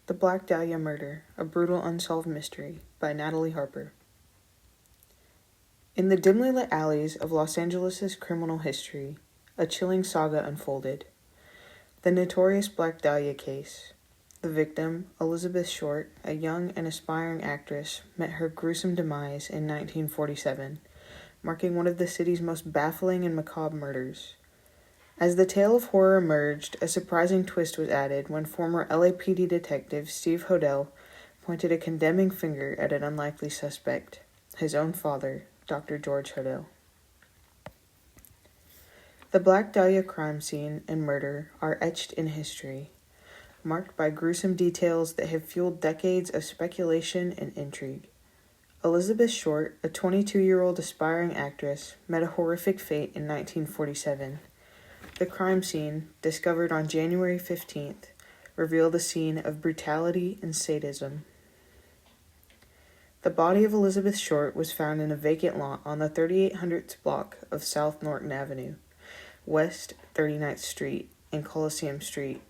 The Black Dahlia Murder, a Brutal Unsolved Mystery by Natalie Harper. In the dimly lit alleys of Los Angeles' criminal history, a chilling saga unfolded. The notorious Black Dahlia case. The victim, Elizabeth Short, a young and aspiring actress, met her gruesome demise in 1947, marking one of the city's most baffling and macabre murders. As the tale of horror emerged, a surprising twist was added when former LAPD detective Steve Hodel pointed a condemning finger at an unlikely suspect, his own father, Dr. George Hodel. The Black Dahlia crime scene and murder are etched in history, marked by gruesome details that have fueled decades of speculation and intrigue. Elizabeth Short, a 22-year-old aspiring actress, met a horrific fate in 1947. The crime scene, discovered on January 15th, revealed a scene of brutality and sadism. The body of Elizabeth Short was found in a vacant lot on the 3800th block of South Norton Avenue, West 39th Street, and Coliseum Street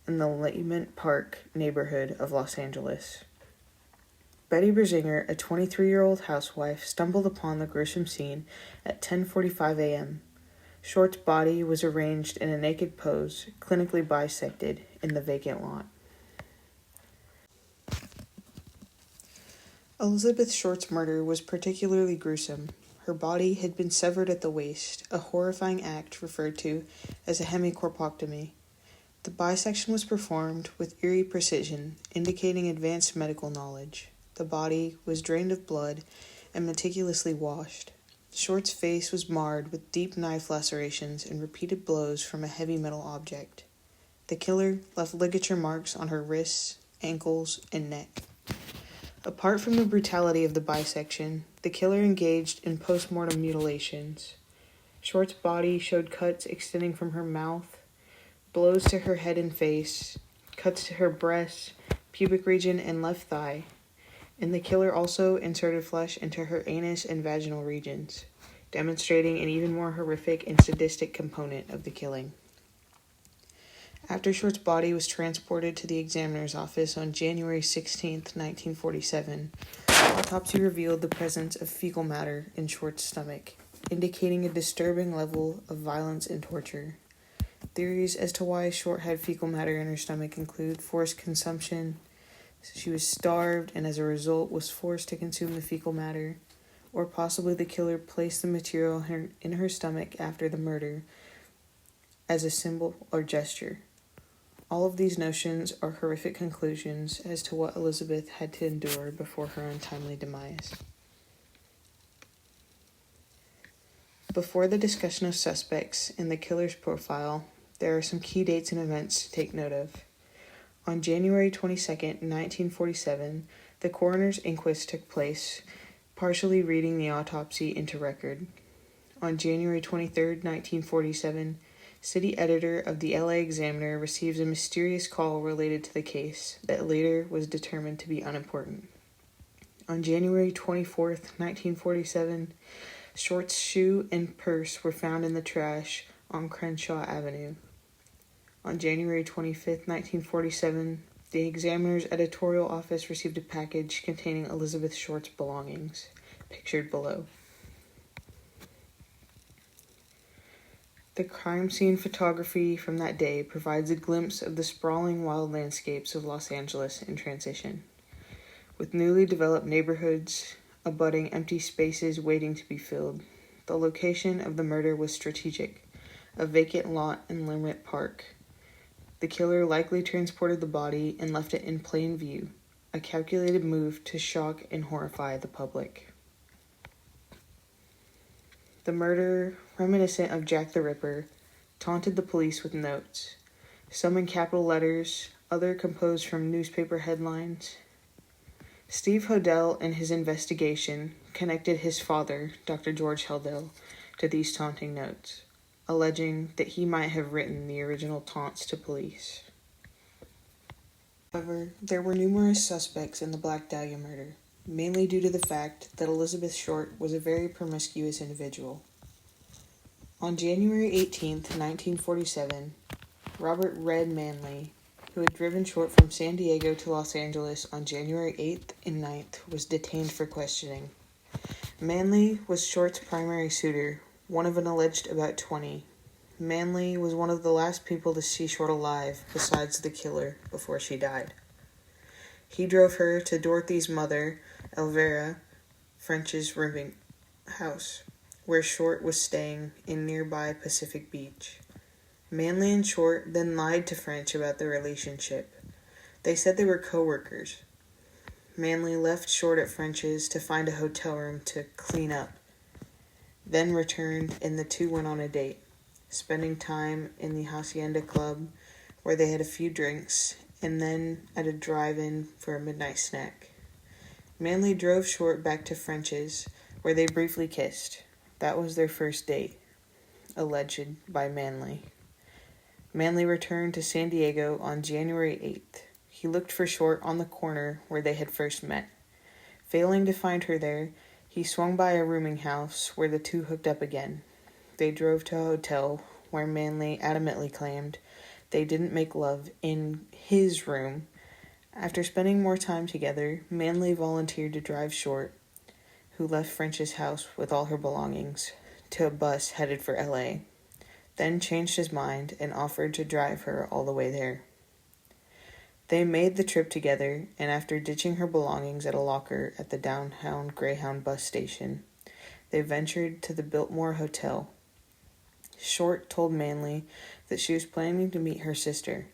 in the Lament Park neighborhood of Los Angeles. Betty Berzinger, a 23-year-old housewife, stumbled upon the gruesome scene at 10:45 a.m. Short's body was arranged in a naked pose, clinically bisected, in the vacant lot. Elizabeth Short's murder was particularly gruesome. Her body had been severed at the waist, a horrifying act referred to as a hemicorpectomy. The bisection was performed with eerie precision, indicating advanced medical knowledge. The body was drained of blood and meticulously washed. Short's face was marred with deep knife lacerations and repeated blows from a heavy metal object. The killer left ligature marks on her wrists, ankles, and neck. Apart from the brutality of the bisection, the killer engaged in post-mortem mutilations. Short's body showed cuts extending from her mouth, blows to her head and face, cuts to her breast, pubic region, and left thigh. And the killer also inserted flesh into her anus and vaginal regions, demonstrating an even more horrific and sadistic component of the killing. After Short's body was transported to the examiner's office on January 16, 1947, autopsy revealed the presence of fecal matter in Short's stomach, indicating a disturbing level of violence and torture. Theories as to why Short had fecal matter in her stomach include forced consumption. She was starved and as a result was forced to consume the fecal matter, or possibly the killer placed the material in her stomach after the murder as a symbol or gesture. All of these notions are horrific conclusions as to what Elizabeth had to endure before her untimely demise. Before the discussion of suspects in the killer's profile, there are some key dates and events to take note of. On January 22, 1947, the coroner's inquest took place, partially reading the autopsy into record. On January 23, 1947, city editor of the LA Examiner receives a mysterious call related to the case that later was determined to be unimportant. On January 24, 1947, Short's shoe and purse were found in the trash on Crenshaw Avenue. On January 25, 1947, the Examiner's editorial office received a package containing Elizabeth Short's belongings, pictured below. The crime scene photography from that day provides a glimpse of the sprawling wild landscapes of Los Angeles in transition, with newly developed neighborhoods abutting empty spaces waiting to be filled. The location of the murder was strategic, a vacant lot in Lament Park. The killer likely transported the body and left it in plain view, a calculated move to shock and horrify the public. The murderer, reminiscent of Jack the Ripper, taunted the police with notes, some in capital letters, other composed from newspaper headlines. Steve Hodel, in his investigation, connected his father, Dr. George Hodel, to these taunting notes, alleging that he might have written the original taunts to police. However, there were numerous suspects in the Black Dahlia murder, mainly due to the fact that Elizabeth Short was a very promiscuous individual. On January 18, 1947, Robert Red Manley, who had driven Short from San Diego to Los Angeles on January 8th and 9th, was detained for questioning. Manley was Short's primary suitor, one of an alleged about 20. Manley was one of the last people to see Short alive, besides the killer, before she died. He drove her to Dorothy's mother, Elvira French's rooming house, where Short was staying in nearby Pacific Beach. Manley and Short then lied to French about their relationship. They said they were co-workers. Manley left Short at French's to find a hotel room to clean up, then returned and the two went on a date, spending time in the Hacienda Club where they had a few drinks and then at a drive-in for a midnight snack. Manley drove Short back to French's where they briefly kissed. That was their first date, alleged by Manley. Manley returned to San Diego on January 8th. He looked for Short on the corner where they had first met. Failing to find her there, he swung by a rooming house where the two hooked up again. They drove to a hotel where Manley adamantly claimed they didn't make love in his room. After spending more time together, Manley volunteered to drive Short, who left French's house with all her belongings, to a bus headed for LA. Then changed his mind and offered to drive her all the way there. They made the trip together, and after ditching her belongings at a locker at the downtown Greyhound bus station, they ventured to the Biltmore Hotel. Short told Manley that she was planning to meet her sister,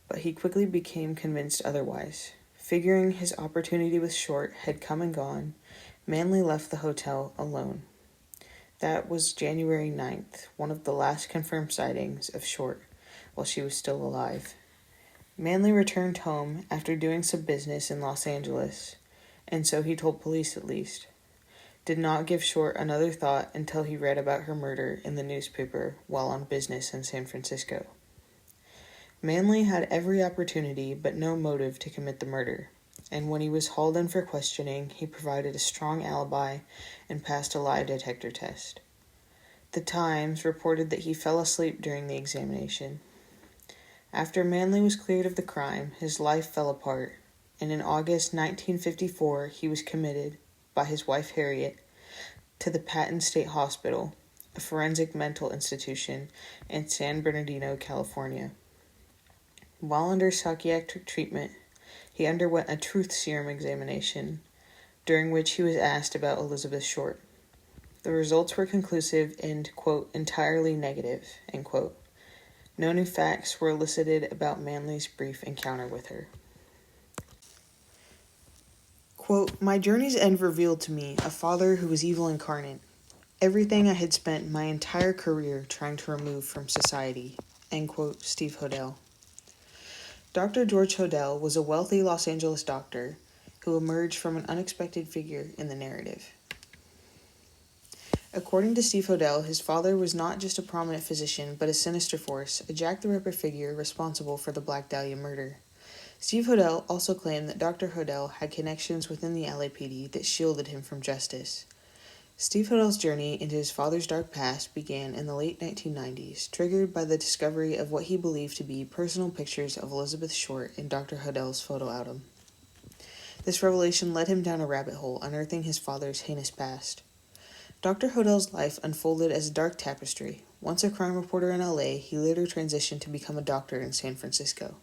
but he quickly became convinced otherwise. Figuring his opportunity with Short had come and gone, Manley left the hotel alone. That was January 9th, one of the last confirmed sightings of Short while she was still alive. Manley returned home after doing some business in Los Angeles, and so he told police at least. Did not give Short another thought until he read about her murder in the newspaper while on business in San Francisco. Manley had every opportunity but no motive to commit the murder, and when he was hauled in for questioning, he provided a strong alibi and passed a lie detector test. The Times reported that he fell asleep during the examination. After Manley was cleared of the crime, his life fell apart, and in August 1954 he was committed, by his wife Harriet, to the Patton State Hospital, a forensic mental institution in San Bernardino, California. While under psychiatric treatment, he underwent a truth serum examination, during which he was asked about Elizabeth Short. The results were conclusive and, quote, entirely negative, end quote. No new facts were elicited about Manley's brief encounter with her. Quote, my journey's end revealed to me a father who was evil incarnate. Everything I had spent my entire career trying to remove from society, end quote, Steve Hodel. Dr. George Hodel was a wealthy Los Angeles doctor who emerged from an unexpected figure in the narrative. According to Steve Hodel, his father was not just a prominent physician, but a sinister force, a Jack the Ripper figure responsible for the Black Dahlia murder. Steve Hodel also claimed that Dr. Hodel had connections within the LAPD that shielded him from justice. Steve Hodel's journey into his father's dark past began in the late 1990s, triggered by the discovery of what he believed to be personal pictures of Elizabeth Short in Dr. Hodel's photo album. This revelation led him down a rabbit hole, unearthing his father's heinous past. Dr. Hodel's life unfolded as a dark tapestry. Once a crime reporter in LA, he later transitioned to become a doctor in San Francisco.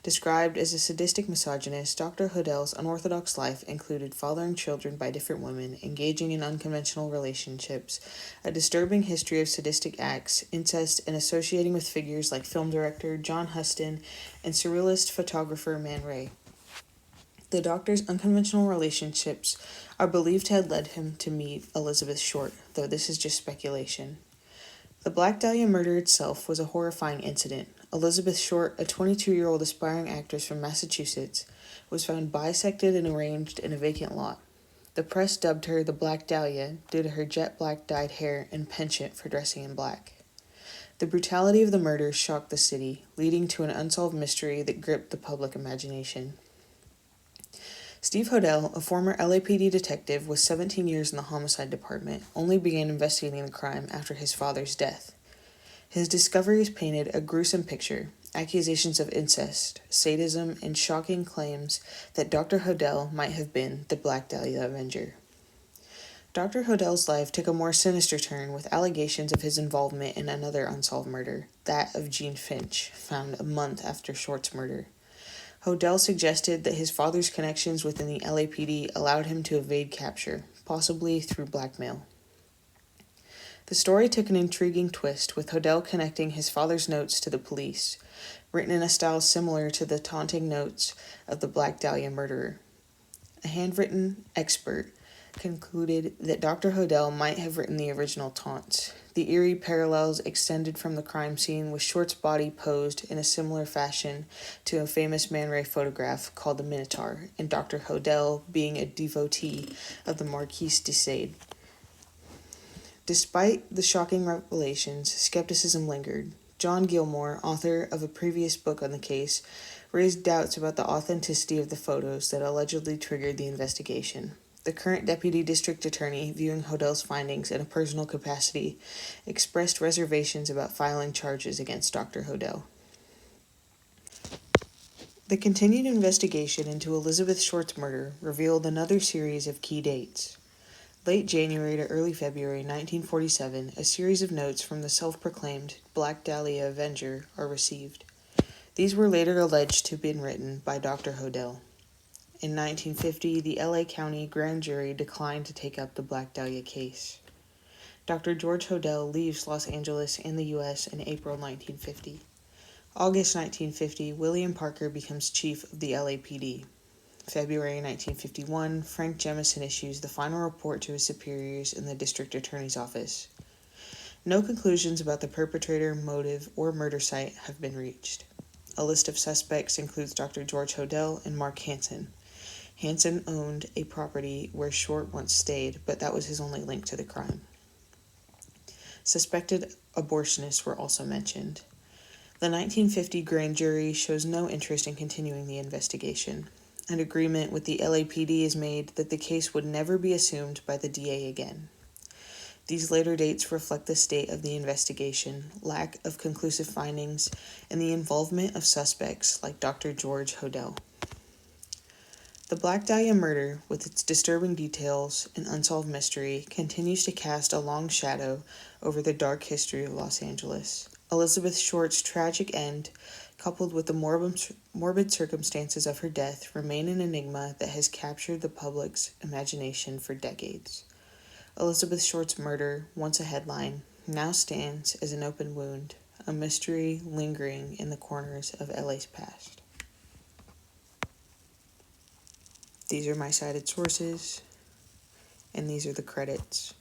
Described as a sadistic misogynist, Dr. Hodel's unorthodox life included fathering children by different women, engaging in unconventional relationships, a disturbing history of sadistic acts, incest, and associating with figures like film director John Huston and surrealist photographer Man Ray. The doctor's unconventional relationships are believed to have led him to meet Elizabeth Short, though this is just speculation. The Black Dahlia murder itself was a horrifying incident. Elizabeth Short, a 22-year-old aspiring actress from Massachusetts, was found bisected and arranged in a vacant lot. The press dubbed her the Black Dahlia due to her jet black dyed hair and penchant for dressing in black. The brutality of the murder shocked the city, leading to an unsolved mystery that gripped the public imagination. Steve Hodel, a former LAPD detective with 17 years in the homicide department, only began investigating the crime after his father's death. His discoveries painted a gruesome picture, accusations of incest, sadism, and shocking claims that Dr. Hodel might have been the Black Dahlia Avenger. Dr. Hodel's life took a more sinister turn with allegations of his involvement in another unsolved murder, that of Jean Finch, found a month after Short's murder. Hodel suggested that his father's connections within the LAPD allowed him to evade capture, possibly through blackmail. The story took an intriguing twist, with Hodel connecting his father's notes to the police, written in a style similar to the taunting notes of the Black Dahlia murderer. A handwritten expert concluded that Dr. Hodel might have written the original taunts. The eerie parallels extended from the crime scene, with Short's body posed in a similar fashion to a famous Man Ray photograph called the Minotaur, and Dr. Hodel being a devotee of the Marquise de Sade. Despite the shocking revelations, skepticism lingered. John Gilmore, author of a previous book on the case, raised doubts about the authenticity of the photos that allegedly triggered the investigation. The current deputy district attorney, viewing Hodel's findings in a personal capacity, expressed reservations about filing charges against Dr. Hodel. The continued investigation into Elizabeth Short's murder revealed another series of key dates. Late January to early February 1947, a series of notes from the self-proclaimed Black Dahlia Avenger are received. These were later alleged to have been written by Dr. Hodel. In 1950, the LA County Grand Jury declined to take up the Black Dahlia case. Dr. George Hodel leaves Los Angeles and the U.S. in April 1950. August 1950, William Parker becomes chief of the LAPD. February 1951, Frank Jemison issues the final report to his superiors in the district attorney's office. No conclusions about the perpetrator, motive, or murder site have been reached. A list of suspects includes Dr. George Hodel and Mark Hansen. Hansen owned a property where Short once stayed, but that was his only link to the crime. Suspected abortionists were also mentioned. The 1950 grand jury shows no interest in continuing the investigation. An agreement with the LAPD is made that the case would never be assumed by the DA again. These later dates reflect the state of the investigation, lack of conclusive findings, and the involvement of suspects like Dr. George Hodel. The Black Dahlia murder, with its disturbing details and unsolved mystery, continues to cast a long shadow over the dark history of Los Angeles. Elizabeth Short's tragic end, coupled with the morbid circumstances of her death, remain an enigma that has captured the public's imagination for decades. Elizabeth Short's murder, once a headline, now stands as an open wound, a mystery lingering in the corners of LA's past. These are my cited sources, and these are the credits.